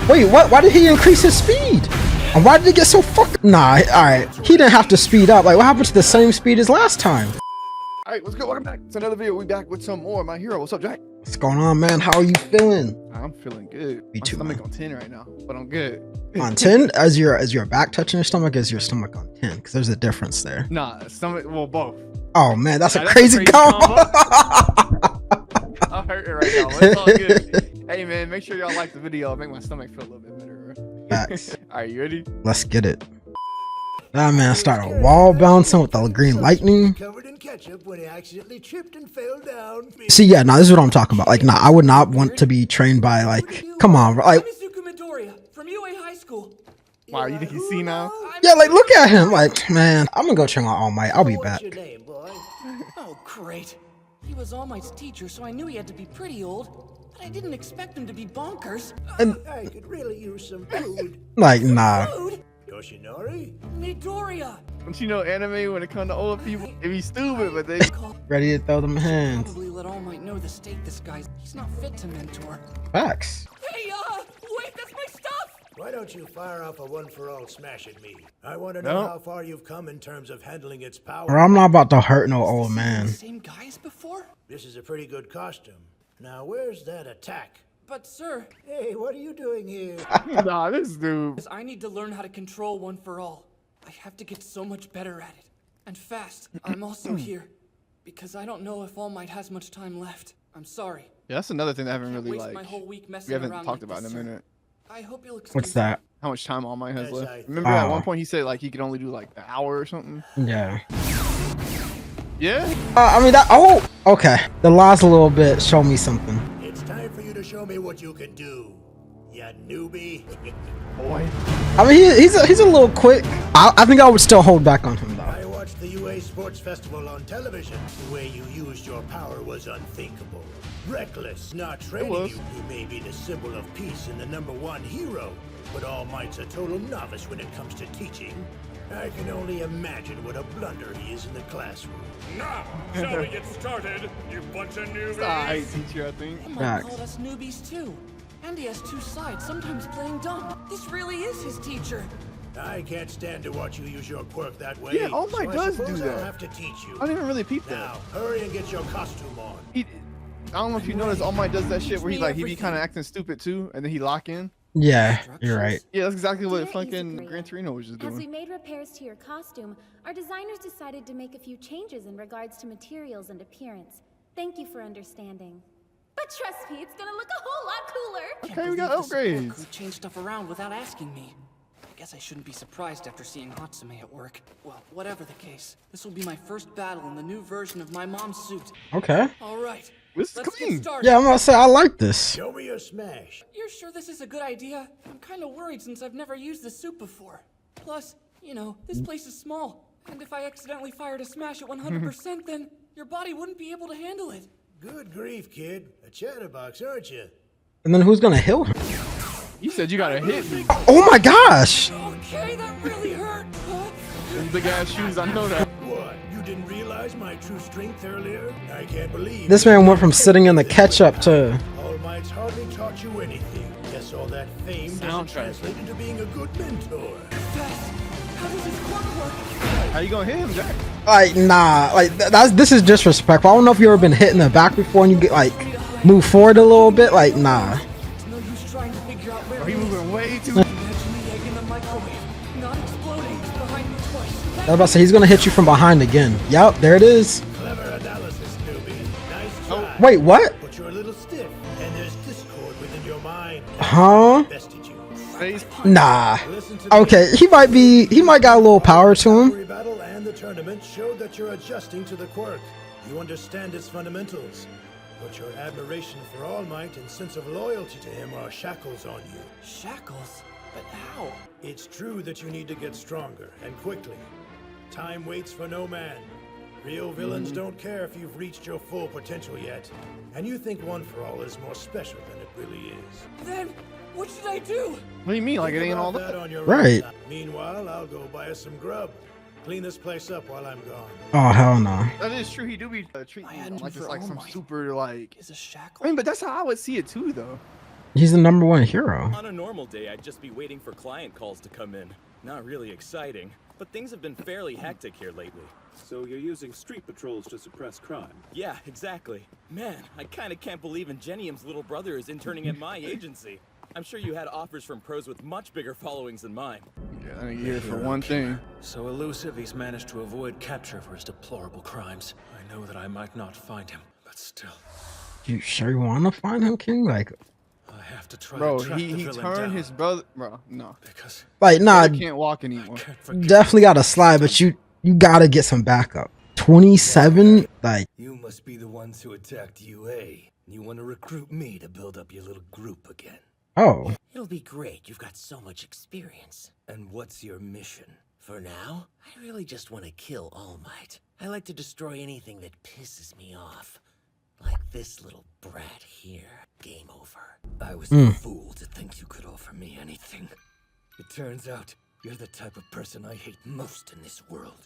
Wait, what? Why did he increase his speed? And why did he get so fucking? Nah, alright. He didn't have to speed up. Like, what happened to the same speed as last time? Alright, what's good? Welcome back to another video. We back with some more of My Hero. What's up, Jack? What's going on, man? How are you feeling? I'm feeling good. Me too, My stomach man. on 10 right now, but I'm good. On 10? As your back touching your stomach, is your stomach on 10? Because there's a difference there. Nah, stomach, well, both. Oh, man, that's Yeah, a crazy combo. I'm hurting right now, but it's all good. Hey, man, make sure y'all like the video. I'll make my stomach feel a little bit better, bro. Facts. Alright, you ready? Let's get it. Ah, man, I started wall bouncing with the green lightning. Covered in ketchup when he accidentally tripped and fell down. See, yeah, nah, this is what I'm talking about. Like, nah, I would not want to be trained by, like, come on, bro. Like, Midoriya from UA High School. Wow, you think you see now? yeah, like, look at him. Like, man, I'm gonna go check on All Might. I'll be back. What's your name, boy? Oh, great. He was All Might's teacher, so I knew he had to be pretty old. But I didn't expect him to be bonkers. And, I could really use some food. like, nah. Food? Yoshinori? Midoriya. Don't you know anime when it comes to old people? It be stupid, but they... Ready to throw them hands. Probably let All Might know the state this guy's. He's not fit to mentor. Facts. Hey, wait, that's my stuff! Why don't you fire off a one-for-all smash at me? I want to know how far you've come in terms of handling its power. Or I'm not about to hurt no old man. Same guy as before? This is a pretty good costume. Now, where's that attack? But, sir, Hey, what are you doing here? Nah, this dude. I need to learn how to control One for All. I have to get so much better at it. And fast. I'm also here because I don't know if All Might has much time left. I'm sorry. Yeah, that's another thing that I haven't really, Waste like... my whole week messing We haven't around talked like about in a this, sir. minute. I hope you'll excuse What's me. that? How much time All Might has Yes, left. Remember at one Oh. point he said, like, he could only do, like, an hour or something? Yeah. Yeah? I mean, that. Oh, okay. The last little bit show me something. It's time for you to show me what you can do, ya newbie. Boy. I mean, he's a little quick. I think I would still hold back on him, though. I watched the UA Sports Festival on television. The way you used your power was unthinkable. Reckless, not training was. you. You may be the symbol of peace and the #1 hero, but All Might's a total novice when it comes to teaching. I can only imagine what a blunder he is in the classroom. Now, shall we get started, you bunch of newbies? Alright, teacher, I think. All Might Facts. called us newbies too. And he has two sides, sometimes playing dumb. This really is his teacher. I can't stand to watch you use your quirk that way. Yeah, All Might so I does suppose do I'll that. have to teach you. I didn't even really peep that. Now, hurry and get your costume on. I don't know if you noticed, All Might does that shit where he be kind of acting stupid too, and then he lock in. Yeah, you're right. Yeah, that's exactly what Dear fucking Izukaya, Gran Torino was just As we doing. made repairs to your costume, our designers decided to make a few changes in regards to materials and appearance. Thank you for understanding. But trust me, it's gonna look a whole lot cooler. Okay, we got Believe the support upgrades. crew changed stuff around without asking me. I guess I shouldn't be surprised after seeing Hatsume at work. Well, whatever the case, this will be my first battle in the new version of my mom's suit. Okay. All right, This is let's clean. get started. Yeah, I'm gonna say I like this. Show me your smash. You're sure this is a good idea? I'm kind of worried since I've never used this suit before. Plus, you know, this place is small. And if I accidentally fired a smash at 100%, then your body wouldn't be able to handle it. Good grief, kid. A chatterbox, aren't you? And then who's gonna heal him? You said you gotta hit me. Oh my gosh! Okay, that really hurt. Them big ass shoes, I know that. What? You didn't realize my true strength earlier? I can't believe This man went from sitting in the ketchup to. All Might's hardly taught you anything. Guess all that fame doesn't Soundtrack. translate into being a good mentor. How does this quirk work? How you gonna hit him, Jack? Like, nah, like this is disrespectful. I don't know if you ever been hit in the back before and you get like move forward a little bit. Like, nah. It's no use trying to figure out where Are you moving way too? Imagine the egg in the microwave, not exploding behind me twice. I was about to say he's gonna hit you from behind again. Yup, there it is. Clever analysis, newbie. Nice try. Wait, what? But you're a little stiff, and there's discord within your mind. Huh? Bested you. Face. Nah. Listen to me. Okay, he might got a little power to him. Every battle and the tournament showed that you're adjusting to the quirk. You understand its fundamentals. But your admiration for All Might and sense of loyalty to him are shackles on you. Shackles? But how? It's true that you need to get stronger, and quickly. Time waits for no man. Real villains don't care if you've reached your full potential yet. And you think One for All is more special than it really is. Then, what should I do? What do you mean? Like it Think ain't all about that? that on your Right. own time. Meanwhile, I'll go buy us some grub. Clean this place up while I'm gone. Oh hell no. That is true. He do be treating I you hadn't like it's for like All some Might. super like. Is a shackle? I mean, but that's how I would see it too, though. He's the #1 hero. On a normal day, I'd just be waiting for client calls to come in. Not really exciting, but things have been fairly hectic here lately. So you're using street patrols to suppress crime? Yeah, exactly. Man, I kinda can't believe Ingenium's little brother is interning at my agency. I'm sure you had offers from pros with much bigger followings than mine. Yeah, I think here for one thing. So elusive, he's managed to avoid capture for his deplorable crimes. I know that I might not find him, but still. You sure you want to find him, King? Like, I have to try Bro, to track the he villain turned down, his brother. Bro, no. because like, nah, I can't walk anymore. can't forget. definitely got to slide, but you gotta get some backup. 27, like, You must be the ones who attacked UA. You want to recruit me to build up your little group again. oh, It'll be great. You've got so much experience. And what's your mission? For now, I really just want to kill All Might. I like to destroy anything that pisses me off. Like this little brat here. Game over. I was a fool to think you could offer me anything. It turns out you're the type of person I hate most in this world.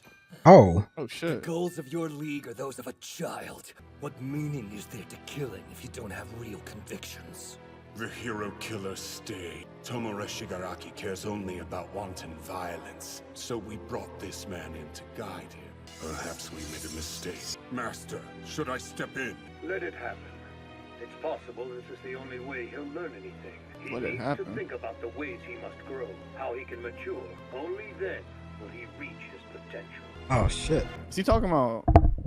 oh, Oh The shit. goals of your league are those of a child. What meaning is there to killing if you don't have real convictions? The hero killer stayed. Tomura Shigaraki cares only about wanton violence. So we brought this man in to guide him. Perhaps we made a mistake. Master, should I step in? Let it happen. It's possible this is the only way he'll learn anything. He Let it needs happen. to think about the ways he must grow, how he can mature. Only then will he reach his potential. oh shit. Is he talking about?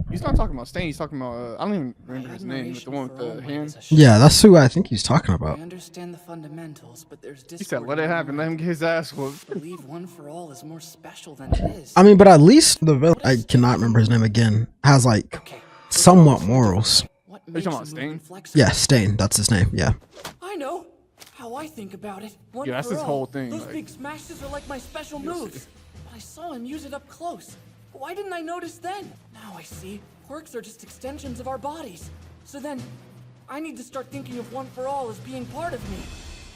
He's not talking about Stain. He's talking about. I don't even remember his name. But the one with the hand. Yeah, that's who I think he's talking about. I understand the fundamentals, but there's He said, "Let it happen. Let him get his ass whooped." I believe One for All is more special than it is. I mean, but at least the villain, I cannot remember his name again, has like Okay. somewhat morals. What you makes talking about, a Stain? movement flexible? Yeah, Stain, that's his name, yeah. I know how I think about it. One Yeah, that's for his all. whole thing, Those like- big smashes are like my special moves. But I saw him use it up close. Why didn't I notice then? Now I see. Quirks are just extensions of our bodies. So then, I need to start thinking of One for All as being part of me.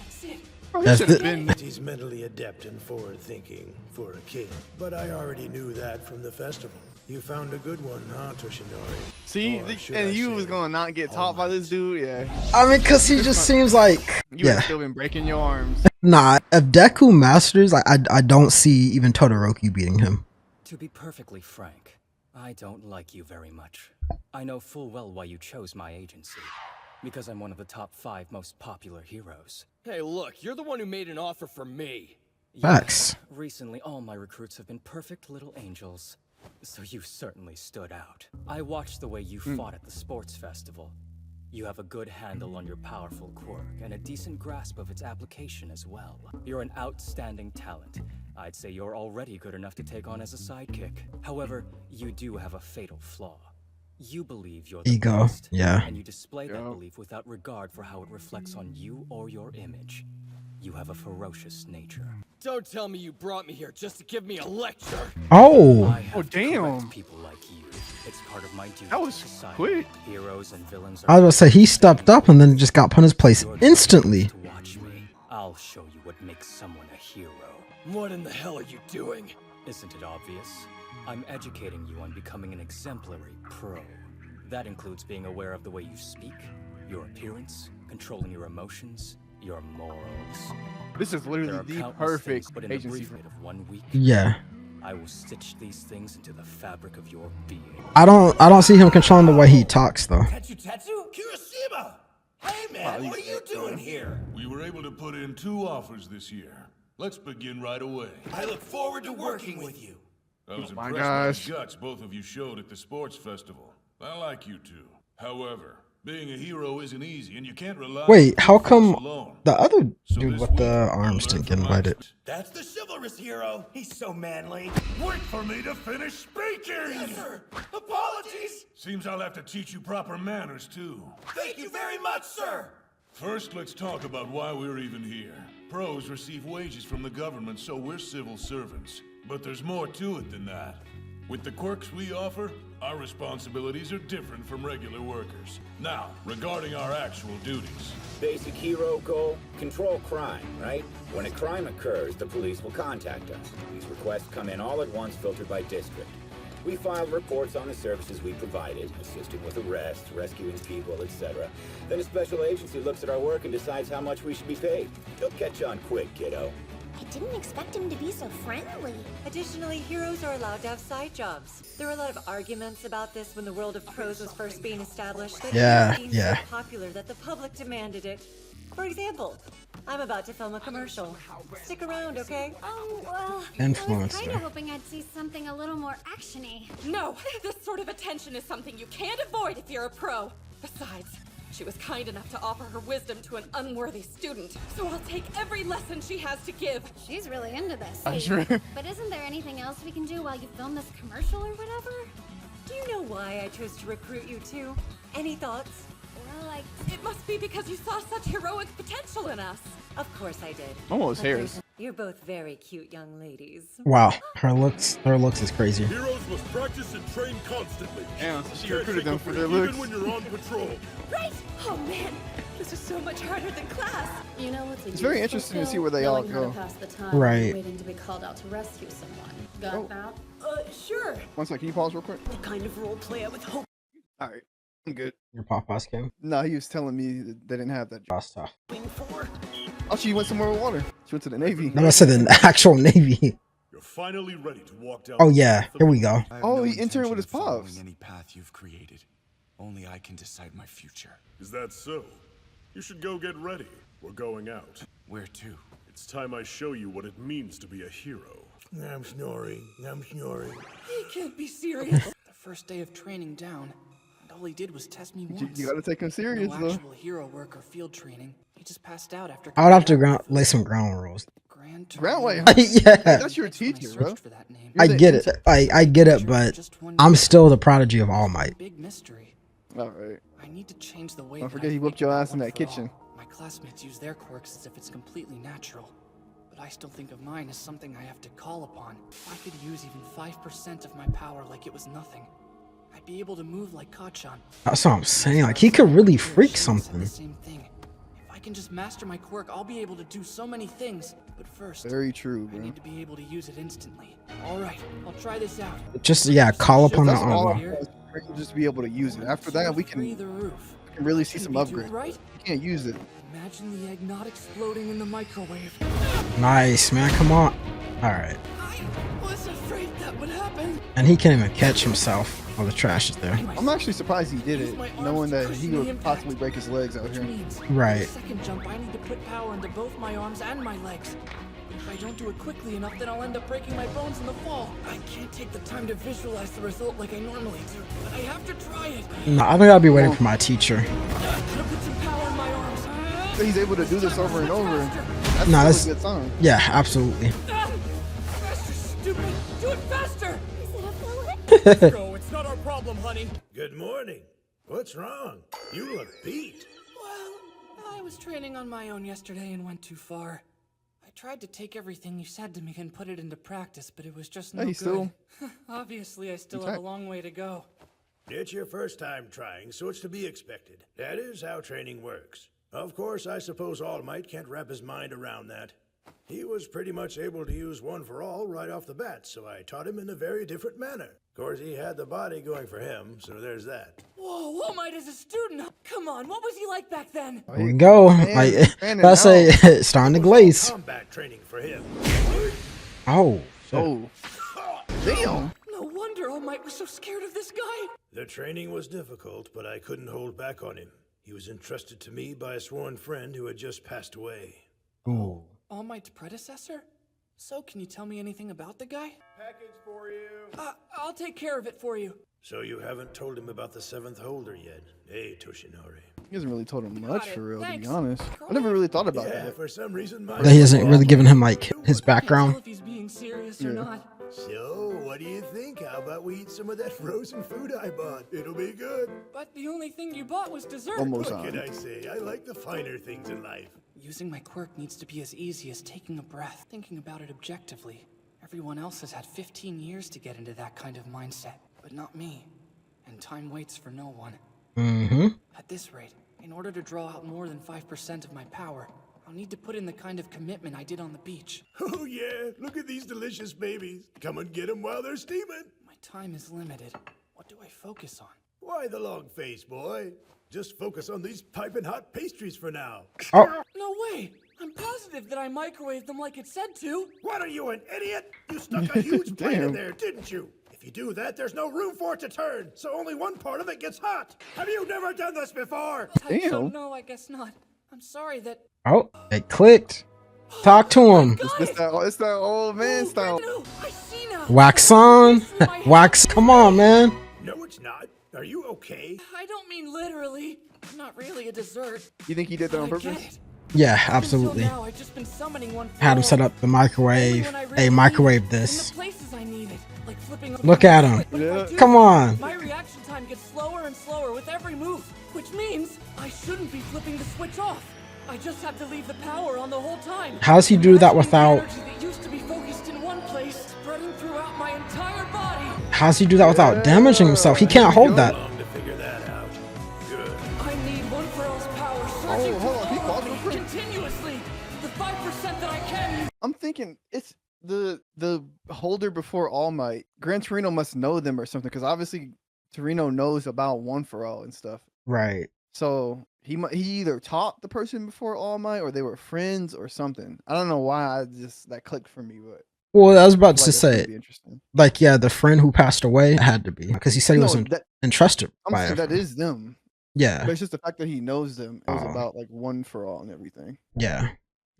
That's it. Bro, he That's should have the- been. He's mentally adept and forward thinking for a kid. But I already knew that from the festival. You found a good one, huh, Toshinori? See, Or should and I you say, was gonna not get taught by this dude. Yeah, I mean, cause he just seems like, you would yeah, still been breaking your arms. nah, if Deku masters, like, I don't see even Todoroki beating him. To be perfectly frank, I don't like you very much. I know full well why you chose my agency. Because I'm one of the top 5 most popular heroes. Hey, look, you're the one who made an offer for me. Facts. Recently, all my recruits have been perfect little angels. So you certainly stood out. I watched the way you fought at the sports festival. You have a good handle on your powerful quirk and a decent grasp of its application as well. You're an outstanding talent. I'd say you're already good enough to take on as a sidekick. However, you do have a fatal flaw. You believe you're the Ego, best, yeah. and you display that Yup. belief without regard for how it reflects on you or your image. You have a ferocious nature. Don't tell me you brought me here just to give me a lecture. Oh, I have Oh, to damn. correct people like you. It's part of my duty That was to society. quick. Heroes and villains I was gonna say, he stepped up and then just got put in his place Your job instantly. is to watch me. I'll show you what makes someone a hero. What in the hell are you doing? Isn't it obvious? I'm educating you on becoming an exemplary pro. That includes being aware of the way you speak, your appearance, controlling your emotions, your morals. This is There literally are the countless perfect things, but in the agency brief for. rate of 1 week, Yeah, I will stitch these things into the fabric of your being. I don't see him controlling the way he talks though. Tetsu Tetsu? Kirishima! Hey man, what are you doing here? We were able to put in 2 offers this year. Let's begin right away. I look forward to working with you. I was my impressed gosh. by the guts both of you showed at the sports festival. I like you two. However, being a hero isn't easy, and you can't rely Wait, on how good come force alone. the other So dude this with the week, arms you'll didn't learn get from my invited? mistakes. That's the chivalrous hero. He's so manly. Wait for me to finish speaking! Yes, sir. Apologies. Seems I'll have to teach you proper manners, too. Thank you very much, sir. First, let's talk about why we're even here. Pros receive wages from the government, so we're civil servants. But there's more to it than that. With the quirks we offer, our responsibilities are different from regular workers. Now, regarding our actual duties. Basic hero goal, control crime, right? When a crime occurs, the police will contact us. These requests come in all at once, filtered by district. We file reports on the services we provided, assisting with arrests, rescuing people, etc. Then a special agency looks at our work and decides how much we should be paid. They'll catch on quick, kiddo. I didn't expect him to be so friendly. Additionally, heroes are allowed to have side jobs. There were a lot of arguments about this when the world of prose was first being established. But it became so popular that the public demanded it. For example, I'm about to film a commercial. Stick around, okay? Oh, well, Influencer. I was kind of hoping I'd see something a little more actiony. No, this sort of attention is something you can't avoid if you're a pro. Besides, she was kind enough to offer her wisdom to an unworthy student, so I'll take every lesson she has to give. She's really into this. Sure. But isn't there anything else we can do while you film this commercial or whatever? Do you know why I chose to recruit you two? Any thoughts? Well, it must be because you saw such heroic potential in us. Of course I did. Almost hairs. You're both very cute young ladies. Wow, her looks is crazy. Heroes must practice and train constantly. Damn, so she Can't recruited take a them for break their looks. Even when you're on patrol. Right? Oh man, this is so much harder than class. you know what's It's very interesting to see where they all go. Right. Waiting to be called out to rescue someone. Got that? Sure. One sec, can you pause real quick? What kind of role play I would hope? All right, I'm good. Your Papa's came. No, he was telling me that they didn't have that. Pasta. Oh, she went somewhere with water. She went to the Navy. No, I said the actual Navy. You're finally ready to walk down. Oh yeah, here we go. Oh, he interned with his pops. Any path you've created. Only I can decide my future. Is that so? You should go get ready. We're going out. Where to? It's time I show you what it means to be a hero. I'm snoring. I'm snoring. He can't be serious. The first day of training down, and all he did was test me once. You gotta take him serious, no though. actual hero work or field training. He just passed out after. I would have to lay some ground rules. Ground way? Yeah. That's your teacher, bro. I get it. I get it, but I'm still the prodigy of All Might. Big mystery. All right. I need to change the way. Don't forget he whooped your ass in that kitchen. My classmates use their quirks as if it's completely natural, but I still think of mine as something I have to call upon. If I could use even 5% of my power like it was nothing, I'd be able to move like Kachan. That's what I'm saying. Like he could really freak something. The same thing. If I can just master my quirk, I'll be able to do so many things. But first, very true, bro. I need to be able to use it instantly. All right, I'll try this out. Just call upon that armor. Just be able to use it. After that, we can really see some upgrades. Right? You can't use it. Imagine the egg not exploding in the microwave. Nice, man. Come on. All right. I was afraid that would happen. And he can't even catch himself while the trash is there. I'm actually surprised he did it, knowing that he would possibly break his legs out here. Right. Second jump, I need to put power into both my arms and my legs. If I don't do it quickly enough, then I'll end up breaking my bones in the fall. I can't take the time to visualize the result like I normally do, but I have to try it. No, I think I'll be waiting for my teacher. Gotta put some power in my arms. So he's able to do this over and over. That's No, a that's really good sign. yeah, absolutely. Faster, stupid! Do it faster! Bro, it's not our problem, honey. Good morning. What's wrong? You look beat. Well, I was training on my own yesterday and went too far. I tried to take everything you said to me and put it into practice, but it was just no good. Still... Obviously, I still have a long way to go. It's your first time trying, so it's to be expected. That is how training works. Of course, I suppose All Might can't wrap his mind around that. He was pretty much able to use one for all right off the bat, so I taught him in a very different manner. Of course, he had the body going for him, so there's that. Whoa, All Might is a student! Come on, what was he like back then? Here we go. Let's say it's starting to glaze. Combat training for him. Oh. Oh. Damn. No wonder All Might was so scared of this guy. The training was difficult, but I couldn't hold back on him. He was entrusted to me by a sworn friend who had just passed away. Ooh. All Might's predecessor? So, can you tell me anything about the guy? Package for you. I'll take care of it for you. So you haven't told him about the 7th holder yet, eh, Toshinori? He hasn't really told him much, for real, Thanks. to be honest. I never really thought about Yeah, that. for some reason That he hasn't really given him like his background. If he's being serious or not. So, what do you think? How about we eat some of that frozen food I bought? It'll be good. But the only thing you bought was dessert. Almost What on. can I say? I like the finer things in life. Using my quirk needs to be as easy as taking a breath, thinking about it objectively. Everyone else has had 15 years to get into that kind of mindset, but not me. And time waits for no one. Mm-hmm. At this rate, in order to draw out more than 5% of my power, I'll need to put in the kind of commitment I did on the beach. Oh yeah, look at these delicious babies. Come and get them while they're steaming. My time is limited. What do I focus on? Why the long face, boy? Just focus on these piping hot pastries for now. Oh. No way! I'm positive that I microwaved them like it said to. What are you, an idiot? You stuck a huge plate in there, didn't you? If you do that, there's no room for it to turn, so only one part of it gets hot. Have you never done this before? So no, I guess not. I'm sorry that. Oh, it clicked. Talk to him. It's that old man style. No, I see now. Wax on. Wax. Come on, man. No, it's not. Are you okay? I don't mean literally. Not really a dessert. You think he did that on But I get purpose? it. Yeah, absolutely. Until now, I've just been summoning one for Had him all. set up the microwave. Only when I Hey, really microwave need it, in this. the places I need it, like flipping Look at him. But if I do, Come on. My reaction time gets slower and slower with every move, which means I shouldn't be flipping the switch off. I just have to leave the power on the whole time. How does he do that Imagining the without? energy that used to be focused in one place, spreading throughout my entire body. How does he do that without damaging himself? He can't hold that. Long to figure that out. Good. I need one for all's power surging hold on, through he all of paused me real quick. continuously. The 5% that I can. I'm thinking it's the holder before All Might. Gran Torino must know them or something, because obviously Torino knows about One for All and stuff. Right. So he either taught the person before All Might, or they were friends or something. I don't know why that clicked for me, but Well, I was about I feel to like that's say, gonna be interesting. like, yeah, the friend who passed away had to be because he said he No, wasn't that- entrusted I'm by saying it. that is them. Yeah, But it's just the fact that he knows them. It was Oh. about like One for All and everything. yeah,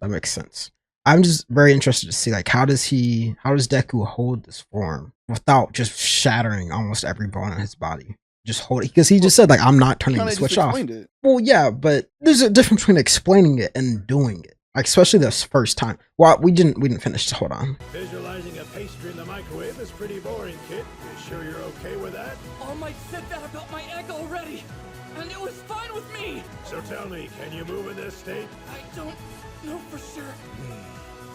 that makes sense. I'm just very interested to see, like, how does Deku hold this form without just shattering almost every bone in his body? Just hold it, because he just said, like, I'm not turning the Kinda switch just off. explained it. Well, yeah, but there's a difference between explaining it and doing it. Like, especially this first time. Well, we didn't finish. Hold on. Visualizing a pastry in the microwave is pretty boring, kid. You sure you're okay with that? All Might said that about my egg already, and it was fine with me. So tell me, can you move in this state? I don't know for sure.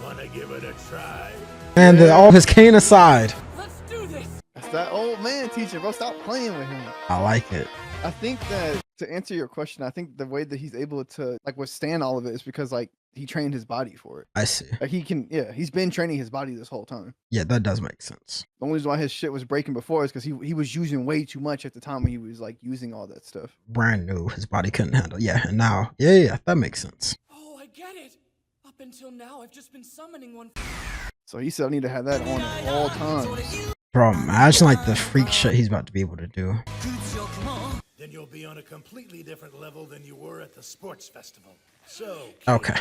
Wanna give it a try? And all his cane aside. Let's do this. That's that old man teacher, bro. Stop playing with him. I like it. I think that to answer your question, I think the way that he's able to like withstand all of it is because like he trained his body for it. I see. Like he can, yeah, he's been training his body this whole time. Yeah, that does make sense. The only reason why his shit was breaking before is because he was using way too much at the time when he was like using all that stuff. Brand new, his body couldn't handle. Yeah, and now, yeah, that makes sense. Oh, I get it. Up until now, I've just been summoning one. So he said I need to have that on at all times. Bro, imagine like the freak shit he's about to be able to do. Then you'll be on a completely different level than you were at the sports festival. So, Okay.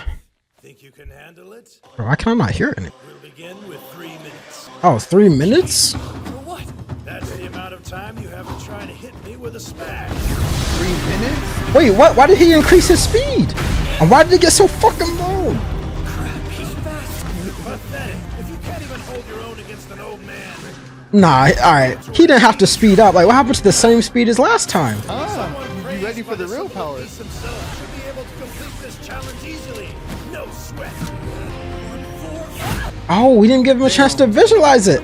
think you can handle it? Bro, why can I not hear it? We'll begin with 3 minutes. Oh, 3 minutes? That's the amount of time you have to try to hit me with a smash. 3 minutes? Wait, what? Why did he increase his speed? And why did it get so fucking low? Pathetic. If you can't even hold your own against an old man. Nah, alright. He didn't have to speed up. Like, what happened to the same speed as last time? Ah, you ready for the real power? Himself should be able to complete this challenge easily. No sweat. Oh, we didn't give him a chance to visualize it.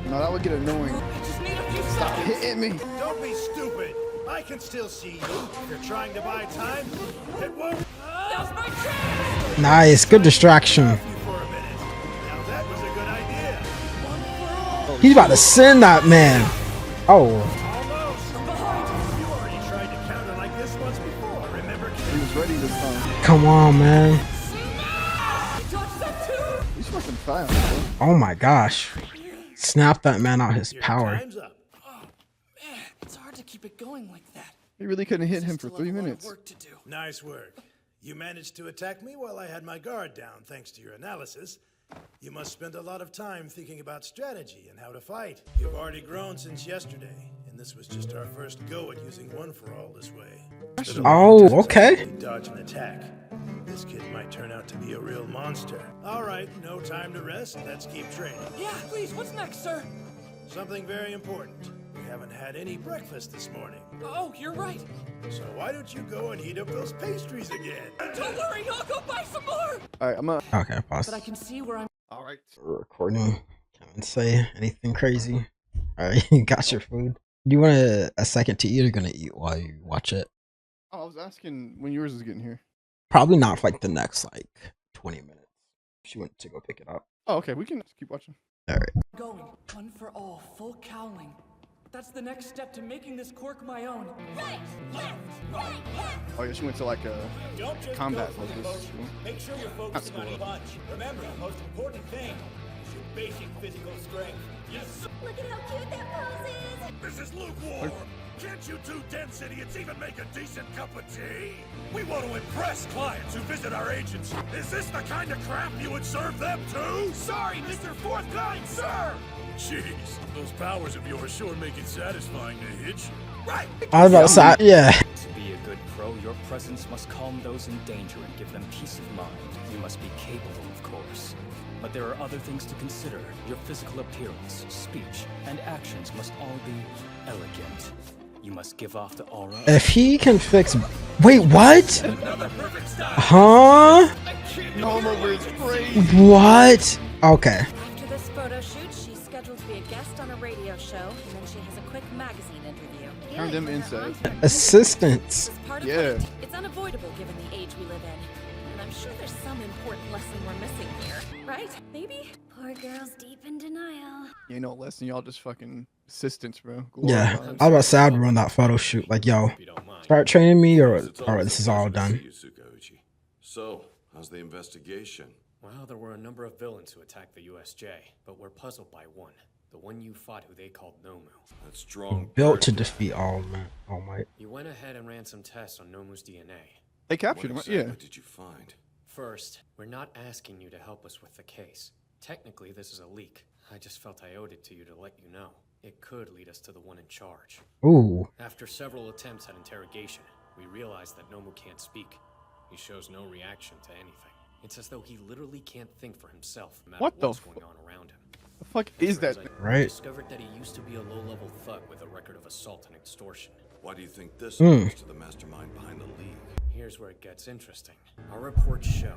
No, that would get annoying. Stop hitting me. Don't be stupid. I can still see you. If you're trying to buy time, it won't. Now's my chance. Nice, good distraction. Now that was a good idea. He's about to send that man. Oh, You already tried to counter like this once before. Remember? He was ready this time. come on, man. He's fucking fast, bro. Oh my gosh. Snap that man out his power. Time's up. It's hard to keep it going like that. He really couldn't hit him for 3 minutes. Nice work. You managed to attack me while I had my guard down, thanks to your analysis. You must spend a lot of time thinking about strategy and how to fight. You've already grown since yesterday, and this was just our first go at using One for All this way. Oh, okay. Dodge an attack. This kid might turn out to be a real monster. All right, no time to rest. Let's keep training. Yeah, please, what's next, sir? Something very important. We haven't had any breakfast this morning. Oh, you're right. So why don't you go and heat up those pastries again? Don't worry, I'll go buy some more. All right, I'm up. Okay, pause. But I can see where I'm. All right. We're recording. Can't say anything crazy. Alright, you got your food. Do you want a second to eat, or you gonna eat while you watch it? Oh, I was asking when yours is getting here. Probably not for like the next like 20 minutes. She went to go pick it up. Oh, okay, we can keep watching. All right. Going one for all, full cowling. That's the next step to making this quirk my own. Right, left, right, left. Oh yeah, she went to like a Don't just combat go for the focus. motion. Make sure you're focusing on cool. punch. Remember, the most important thing is your basic physical strength. Yes. Look at how cute that pose is. This is lukewarm. Can't you two dense idiots even make a decent cup of tea? We want to impress clients who visit our agency. Is this the kind of crap you would serve them too? Sorry, Mr. Fourth Kind, sir! Jeez, those powers of yours sure make it satisfying to hit you. Right! I was about to say, yeah. To be a good pro, your presence must calm those in danger and give them peace of mind. You must be capable, of course. But there are other things to consider. Your physical appearance, speech, and actions must all be elegant. You must give off the aura. If he can fix, wait, what? Huh? Nomu is crazy. What? Okay. After this photo shoot, she's scheduled to be a guest on a radio show, and then she has a quick magazine interview. Turn them inside. Assistants. Yeah. It's unavoidable given the age we live in. And I'm sure there's some important lesson we're missing here. Right? Maybe? Poor girl's deep in denial. You ain't no lesson, y'all just fucking assistants, bro. Yeah. Glorified. I was about to say I'd run that photo shoot. Like, yo, start training me, or this is all done. So, how's the investigation? Well, there were a number of villains who attacked the USJ, but we're puzzled by one. The one you fought who they called Nomu. That's strong. Built to defeat All Might. You went ahead and ran some tests on Nomu's DNA. They captured him, What yeah. exactly did you find? First, we're not asking you to help us with the case. Technically, this is a leak. I just felt I owed it to you to let you know. It could lead us to the one in charge. Ooh. After several attempts at interrogation, we realized that Nomu can't speak. He shows no reaction to anything. It's as though he literally can't think for himself, no matter What the what's going on around him. The fuck is that? Right. Discovered that he used to be a low-level thug with a record of assault and extortion. Why do you think this Hmm. goes to the mastermind behind the league? Here's where it gets interesting. Our reports show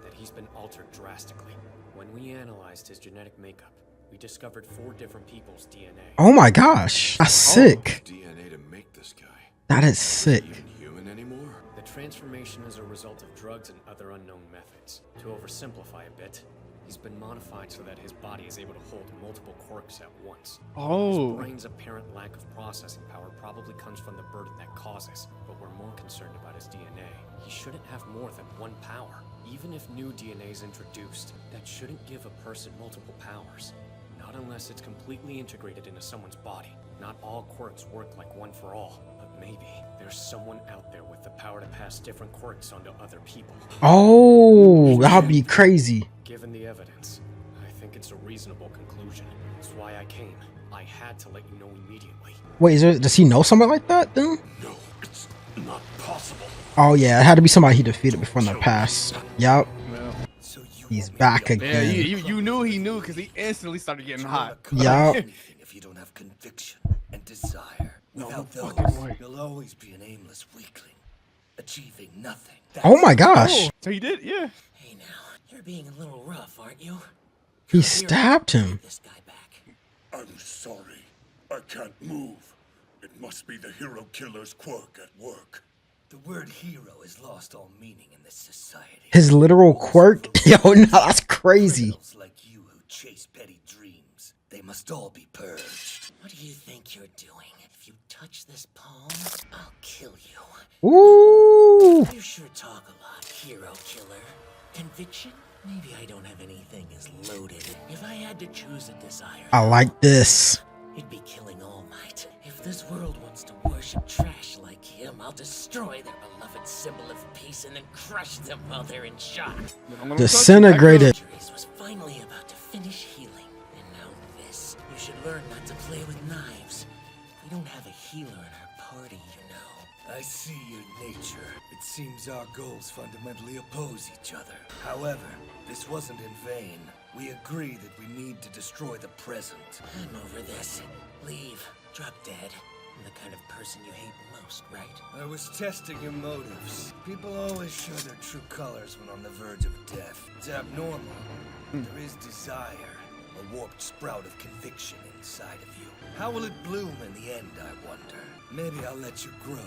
that he's been altered drastically. When we analyzed his genetic makeup, we discovered 4 different people's DNA. Oh my gosh. That's sick. DNA to make this guy. That is sick. Even human anymore? The transformation is a result of drugs and other unknown methods. To oversimplify a bit, he's been modified so that his body is able to hold multiple quirks at once. Oh. His brain's apparent lack of processing power probably comes from the burden that causes, but we're more concerned about his DNA. He shouldn't have more than one power. Even if new DNA is introduced, that shouldn't give a person multiple powers. Not unless it's completely integrated into someone's body. Not all quirks work like one for all, but maybe there's someone out there with the power to pass different quirks onto other people. Oh, that'd be crazy. Given the evidence, I think it's a reasonable conclusion. That's why I came. I had to let you know immediately. Wait, does he know somebody like that then? No, it's not possible. Oh yeah, it had to be somebody he defeated before in the past. Yup. He's back Yeah, again. you knew he knew because he instantly started getting hot. Yup. If you don't have conviction and desire, without those, you'll always be an aimless weakling, achieving nothing. Oh my gosh. So he did, yeah. Hey now, you're being a little rough, aren't you? He stabbed him. This guy back. I'm sorry. I can't move. It must be the hero killer's quirk at work. The word hero has lost all meaning in this society. His literal quirk? Yo, no, that's crazy. Criminals like you who chase petty dreams, they must all be purged. What do you think you're doing? If you touch this palm, I'll kill you. Ooh. You sure talk a lot, hero killer. Conviction? Maybe I don't have anything as loaded. If I had to choose a desire, I like this. it'd be killing All Might. If this world wants to worship trash like him, I'll destroy their beloved symbol of peace and then crush them while they're in shock. Disintegrated. Injuries was finally about to finish healing, and now this. You should learn not to play with knives. We don't have a healer in our party, you know. I see your nature. It seems our goals fundamentally oppose each other. However, this wasn't in vain. We agree that we need to destroy the present. I'm over this. Leave. Drop dead. I'm the kind of person you hate most, right? I was testing your motives. People always show their true colors when on the verge of death. It's abnormal. There is desire, a warped sprout of conviction inside of you. How will it bloom in the end, I wonder? Maybe I'll let you grow.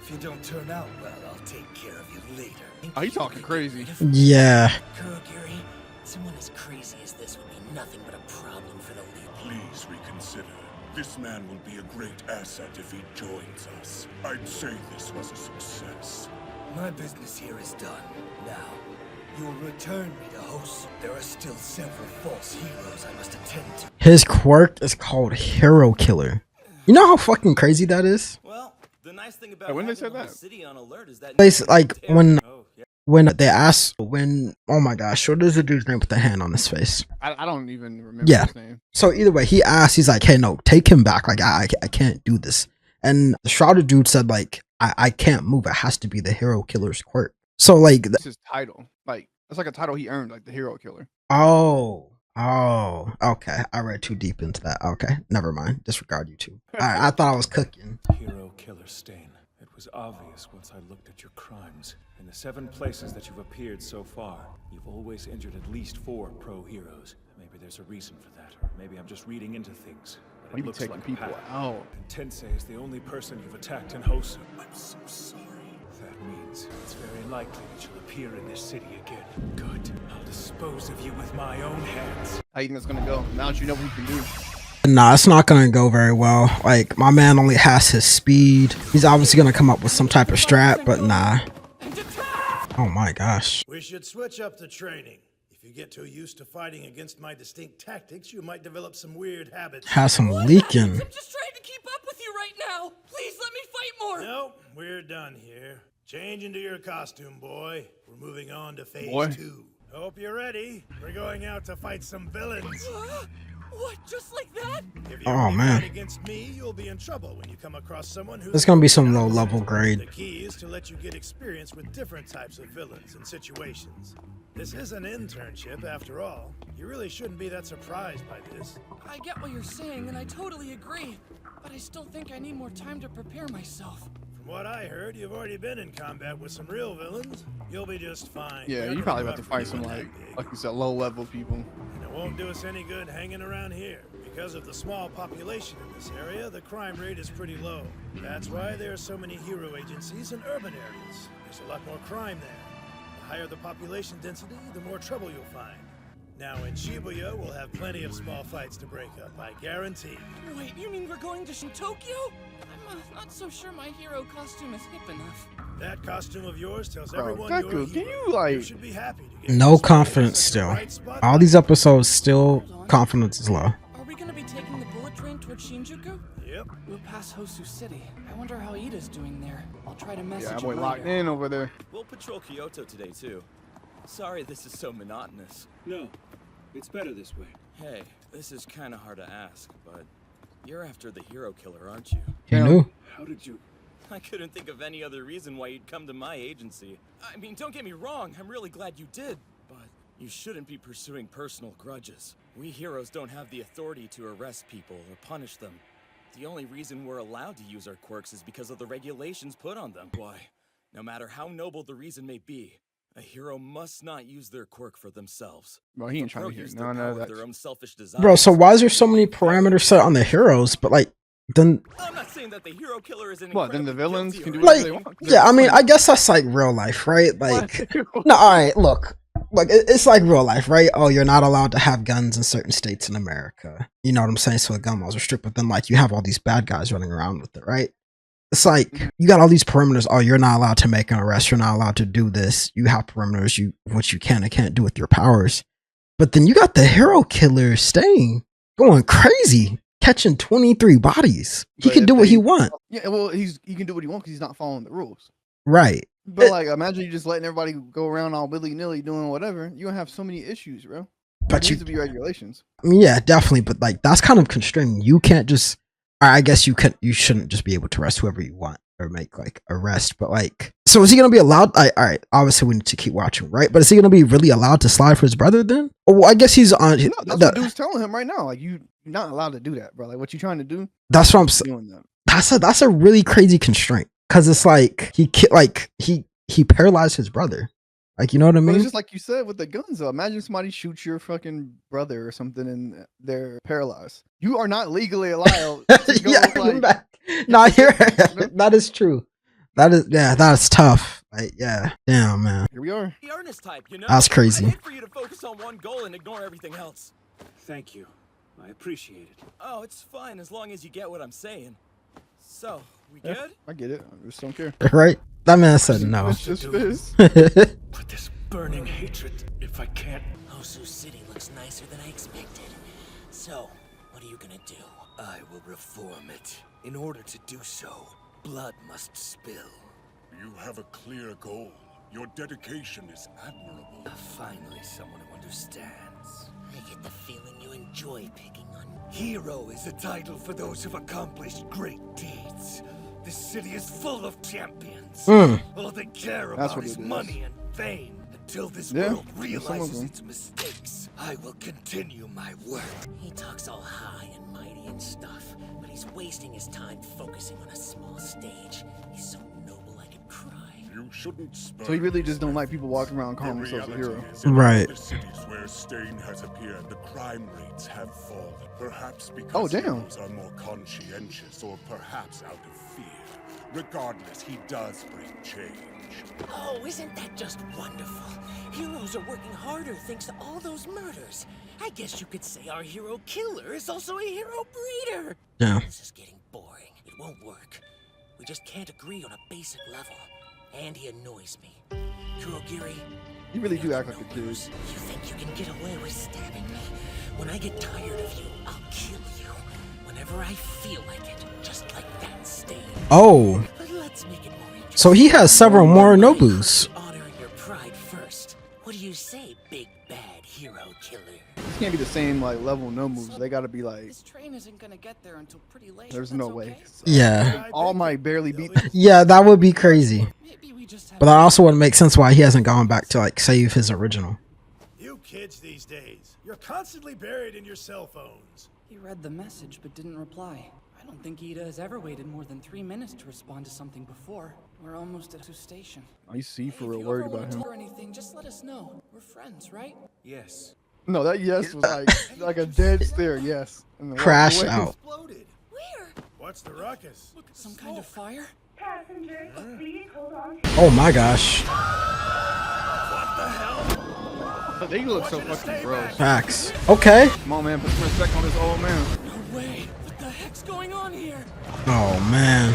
If you don't turn out well, I'll take care of you later. Oh, you talking crazy. Yeah. Kurogiri, someone as crazy as this would nothing but a problem for the League. Please reconsider. This man will be a great asset if he joins us. I'd say this was a success. My business here is done. Now, you'll return me to Hosu. There are still several false heroes I must attend to. His quirk is called Hero Killer. You know how fucking crazy that is? Well, the nice thing about when they having said the whole that, city on alert is that Place like when they asked oh my gosh, what is the dude's name with the hand on his face? I don't even remember Yeah. his name. So either way, he asked, he's like, hey, no, take him back. Like, I can't do this. And the shrouded dude said, like, I can't move. It has to be the Hero Killer's quirk. So, like, That's his title. Like, that's like a title he earned, like the Hero Killer. oh, okay. I read too deep into that. Okay, never mind. Disregard YouTube. I thought I was cooking. Hero Killer Stain. It was obvious once I looked at your crimes. In the 7 places that you've appeared so far, you've always injured at least 4 pro heroes. Maybe there's a reason for that, or maybe I'm just reading into things. But You be taking people out. And Tensei is the only person you've attacked in Hosu. I'm so sorry. That means it's very likely that you'll appear in this city again. Good. I'll dispose of you with my own hands. How you think that's gonna go? Now that you know what you can do. Nah, it's not gonna go very well. Like, my man only has his speed. He's obviously gonna come up with some type of strat, but nah. Oh my gosh. We should switch up the training. If you get too used to fighting against my distinct tactics, you might develop some weird habits. Has some leaking. I'm just trying to keep up with you right now. Please let me fight more. No, we're done here. Change into your costume, boy. We're moving on to phase Boy. 2. Hope you're ready. We're going out to fight some villains. What? Just like that? If you Oh, only man. fight against me, you'll be in trouble when you come across someone who. There's gonna be some low level grade. The key is to let you get experience with different types of villains and situations. This is an internship, after all. You really shouldn't be that surprised by this. I get what you're saying, and I totally agree. But I still think I need more time to prepare myself. From what I heard, you've already been in combat with some real villains. You'll be just fine. Yeah, None you of probably them about to are fight really some that big. like you said, low level people. And it won't do us any good hanging around here. Because of the small population in this area, the crime rate is pretty low. That's why there are so many hero agencies in urban areas. There's a lot more crime there. The higher the population density, the more trouble you'll find. Now in Shibuya, we'll have plenty of small fights to break up, I guarantee. Wait, you mean we're going to Tokyo? I'm not so sure my hero costume is hip enough. That costume of yours tells Bro, everyone you're a Deku, can hero. you like? You should be happy to get No this confidence still. All these episodes still confidence is low. Are we gonna be taking the bullet train toward Shinjuku? Yep. We'll pass Hosu City. I wonder how Ida's doing there. I'll try to message Yeah, him boy locked later. in over there. We'll patrol Kyoto today too. Sorry this is so monotonous. No, it's better this way. Hey, this is kind of hard to ask, but you're after the hero killer, aren't you? You knew? How did you? I couldn't think of any other reason why you'd come to my agency. I mean, don't get me wrong, I'm really glad you did, but you shouldn't be pursuing personal grudges. We heroes don't have the authority to arrest people or punish them. The only reason we're allowed to use our quirks is because of the regulations put on them. Why, no matter how noble the reason may be, a hero must not use their quirk for themselves. Bro, he ain't If a trying pro to hear used none their of power of that. their own selfish desires, Bro, so why is there so many parameters set on the heroes, but like then I'm not saying that the hero killer is an What? Then the incredibly villains guilty can do or whatever like they want. yeah, I mean I guess that's like real life, right? Like no, alright, look. Like it's like real life, right? Oh, you're not allowed to have guns in certain states in America. You know what I'm saying? So the gun laws are strict, but then like you have all these bad guys running around with it, right? It's like you got all these perimeters. Oh, you're not allowed to make an arrest. You're not allowed to do this. You have perimeters. You what you can and can't do with your powers. But then you got the hero killer staying going crazy, catching 23 bodies. He But can if do what they- he wants, Yeah, well, he can do what he wants because he's not following the rules. right? But like, imagine you just letting everybody go around all willy nilly doing whatever. You're gonna have so many issues, bro. But There you, needs to be regulations. I mean, yeah, definitely. But like that's kind of constraining. You can't just. I guess you could. You shouldn't just be able to arrest whoever you want or make like arrest. But like, so is he gonna be allowed? All right. Obviously, we need to keep watching, right? But is he gonna be really allowed to slide for his brother then? Well, I guess he's on. No, that's what dude's telling him right now. Like, you're not allowed to do that, bro. Like, what you trying to do? That's what I'm saying. Doing that. That's a really crazy constraint because it's like he paralyzed his brother. Like, you know what I But mean? it's just like you said with the guns, though. Imagine somebody shoots your fucking brother or something and they're paralyzed. You are not legally allowed to go, Yeah, like, back. No, here that is true. That's tough. Like, yeah, damn, man. Here we are. The earnest type, you know? That's crazy. I'd hate for you to focus on one goal and ignore everything else. Thank you. I appreciate it. Oh, it's fine as long as you get what I'm saying. So, we good? I get it. I just don't care. Right? That man said no. It's just fist. But this burning hatred, if I can't... Hosu City looks nicer than I expected. So, what are you gonna do? I will reform it. In order to do so, blood must spill. You have a clear goal. Your dedication is admirable. Finally, someone who understands. I get the feeling you enjoy picking on... Hero is a title for those who've accomplished great deeds. This city is full of champions. All they care about is money and fame. Until this world realizes its mistakes, I will continue my work. He talks all high and mighty and stuff, but he's wasting his time focusing on a small stage. He's so noble I could cry. You shouldn't So he really just don't like people walking around calling themselves a hero. Right. The cities where Stain has appeared, the crime rates have fallen. Perhaps because heroes are more conscientious, or perhaps out of fear. Regardless, he does bring change. Oh, isn't that just wonderful? Heroes are working harder thanks to all those murders. I guess you could say our hero killer is also a hero breeder. Yeah. This is getting boring. It won't work. We just can't agree on a basic level. And he annoys me. Kurogiri, You really do act like a kid. you think you can get away with stabbing me? When I get tired of you, I'll kill you. Whenever I feel like it, just like that Stain. Oh. But let's make it more interesting. So he has several more Nobus. Honoring your pride first. What do you say, big bad hero killer? This can't be the same like level no moves. They gotta be like. This train isn't gonna get there until pretty late. There's no way. Yeah. All Might barely beat. Yeah, that would be crazy. But that also wouldn't make sense why he hasn't gone back to like save his original. You kids these days, you're constantly buried in your cell phones. He read the message but didn't reply. I don't think Ida has ever waited more than 3 minutes to respond to something before. We're almost at Hosu station. I see for If real you worried ever about want him. to or anything, just let us know. We're friends, right? Yes. No, that yes was like a dead stare. Yes. And then walked Crash away. out. Exploded. Where? What's the ruckus? Look at some kind of fire. Passengers, please hold on. Oh my gosh. They look so fucking gross. Facts. Okay. Come on, man. Put some respect on this old man. No way. What the heck's going on here? Oh man.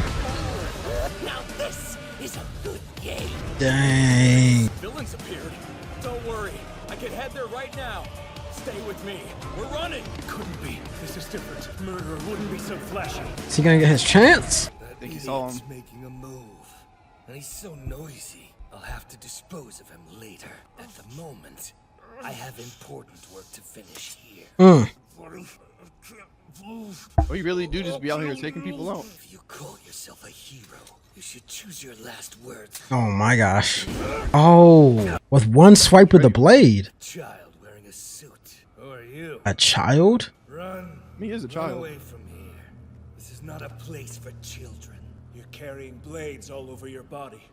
Now this is a good game. Dang. Villains appeared. Don't worry. I can head there right now. Stay with me. We're running. Couldn't be. This is different. Murderer wouldn't be so flashy. Is he gonna get his chance? I think he saw him. Making a move. And he's so noisy. I'll have to dispose of him later. At the moment, I have important work to finish here. Mm. Oh, you really do just be out here taking people out. If you call yourself a hero, you should choose your last words. Oh my gosh. Oh, with one swipe of the blade. Child wearing a suit. Who are you? A child? Run. Me is a Run child. away from here. This is not a place for children. You're carrying blades all over your body.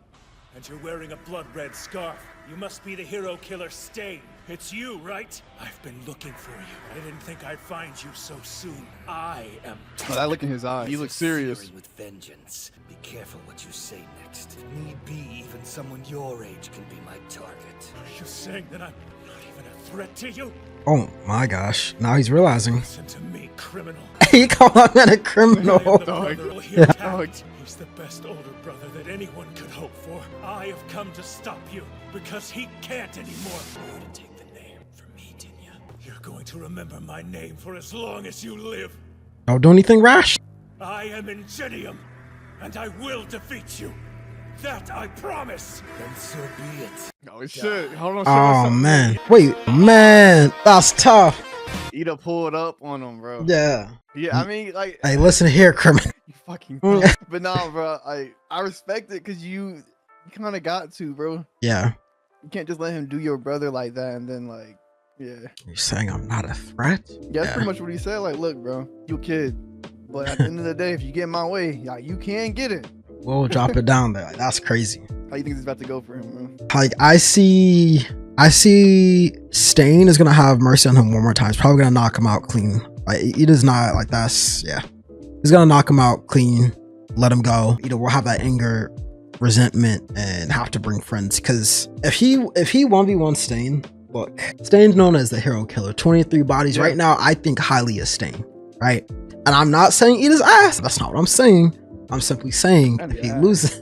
And you're wearing a blood-red scarf. You must be the hero killer Stain. It's you, right? I've been looking for you. I didn't think I'd find you so soon. I am... Oh, that look in his eye. He looks serious. Searing with vengeance. Be careful what you say next. If need be, even someone your age can be my target. Are you saying that I'm not even a threat to you? Oh my gosh. Now he's realizing. Listen to me, criminal. He called him a criminal. He's the best older brother that anyone could hope for. I have come to stop you because he can't anymore. You're going to take the name from me, Dinya. You're going to remember my name for as long as you live. Don't do anything rash. I am Ingenium, and I will defeat you. That I promise. Then so be it. Oh shit. Hold on. Oh man. Wait, man. That's tough. Ida pulled up on him, bro. Yeah. Yeah, I mean, like. Hey, listen here, criminal. You fucking. But nah, bro. I respect it because you kind of got to, bro. Yeah. You can't just let him do your brother like that and then like, yeah. You're saying I'm not a threat? Yeah, that's pretty much what he said. Like, look, bro, you a kid, but at the end of the day, if you get in my way, like, you can get it. We'll drop it down there. Like, that's crazy. How you think this is about to go for him, bro? Like, I see Stain is gonna have mercy on him one more time. He's probably gonna knock him out clean. Like, he does not like that's yeah. He's gonna knock him out clean, let him go. Either we'll have that anger, resentment, and have to bring friends. Because if he 1v1 Stain, look, Stain's known as the hero killer. 23 bodies. Right now, I think highly of Stain, right? And I'm not saying eat his ass. That's not what I'm saying. I'm simply saying if he loses,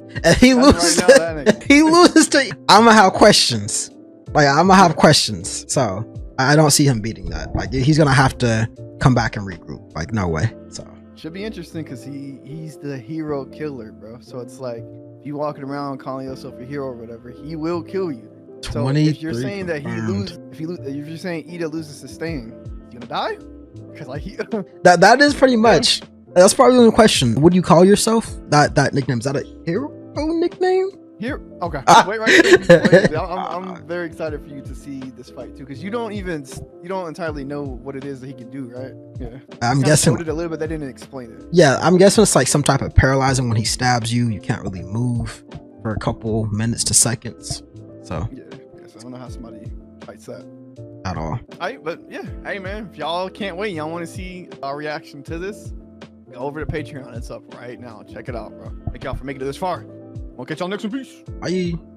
to, I'm gonna have questions. Like, I'm gonna have questions. So I don't see him beating that. Like, he's gonna have to come back and regroup. Like, no way. So should be interesting because he's the hero killer, bro. So it's like, if you walking around calling yourself a hero or whatever, he will kill you. So if you're saying that if you're saying Ida loses to Stain, he's gonna die? Because like that is pretty much. That's probably the only question. Would you call yourself that nickname? Is that a hero nickname? Here, okay. Wait right there. I'm very excited for you to see this fight too, because you don't entirely know what it is that he can do, right? Yeah. I'm guessing it a little bit. They didn't explain it. Yeah, I'm guessing it's like some type of paralyzing. When he stabs you, you can't really move for a couple minutes to seconds. So yeah. So I don't know how somebody fights that at all. But yeah, hey man, if y'all can't wait, y'all want to see our reaction to this, go over to Patreon. It's up right now. Check it out, bro. Thank y'all for making it this far. We'll catch y'all next one. Peace. Bye.